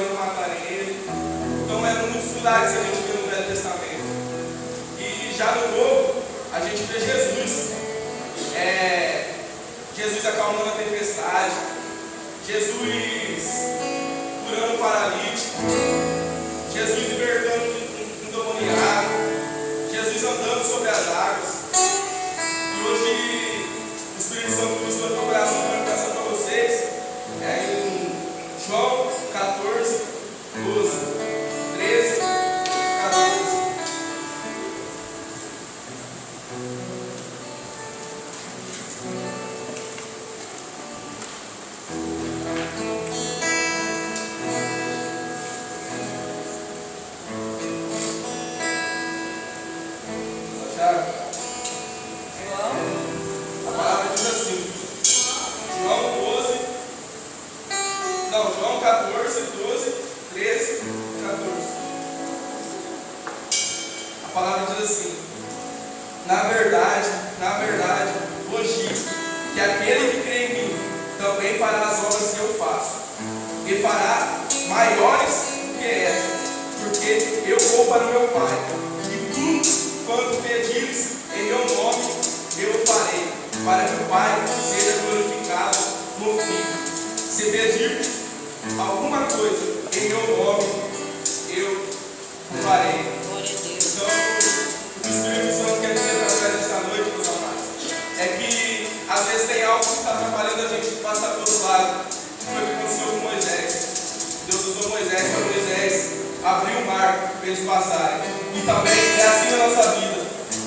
Herodes para matarem ele. Então eram muitos milagres que a gente vê no Velho Testamento. E já no Novo, a gente vê Jesus. Jesus acalmando a tempestade, Jesus curando o paralítico, Jesus libertando o endemoniado, Jesus andando sobre as águas. E hoje o Espírito Santo começou a meu coração para passar para vocês. Em João 14, 12, 13, 14. A palavra diz assim, João 14, 12, 13, 14. A palavra diz assim: na verdade, vos digo que aquele que crê em mim também fará as obras que eu faço, e fará maiores que essas, porque eu vou para o meu Pai, e tudo quanto pedires em meu nome eu farei, para que o Pai seja glorificado no Filho. Se pedir alguma coisa em meu nome, eu farei. Então, o que o Espírito Santo quer dizer através dessa noite, meus amados, é que às vezes tem algo que está atrapalhando a gente passar para o outro lado. Foi o que aconteceu com Moisés. Deus usou Moisés para Moisés abrir o mar para eles passarem. E também é assim na nossa vida.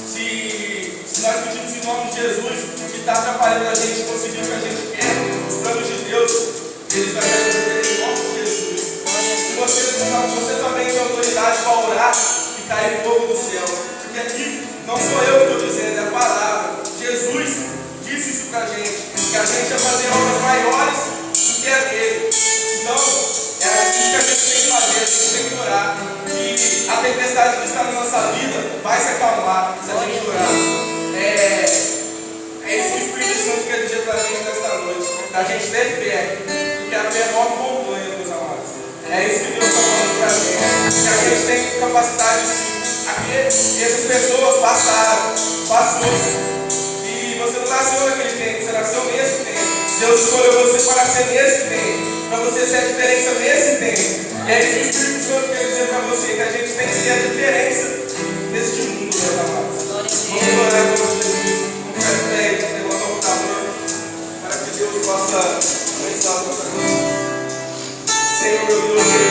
Se nós pedimos em nome de Jesus, o que está atrapalhando a gente conseguir o que a gente quer, os planos de Deus, eles vão resolver em nome de Jesus. Se você também tem autoridade para orar e cair fogo do céu. Porque aqui não sou eu que estou dizendo, é a palavra. Jesus disse isso para a gente, que a gente ia fazer obras maiores do que a dele. Então, é isso que a gente tem que fazer, a gente tem que orar. E a tempestade que está na nossa vida vai se acalmar se a gente orar. É isso que o Espírito Santo quer dizer para a gente nesta noite. Da gente ter fé, porque a fé move montanha, meus amados. É isso que Deus está falando para a gente. Que a gente tem capacidade sim. Aqui, essas pessoas passou. E você não nasceu naquele tempo, você nasceu nesse tempo. Deus escolheu você para ser nesse tempo, para você ser a diferença nesse tempo. E é isso que o Espírito Santo quer dizer para você, que a gente tem que ser a diferença neste mundo, meus amados. Vamos orar em nome de Jesus. Vamos ficar de pé, levantar o computador, para que Deus possa abençoar a nossa vida. Senhor, meu Deus.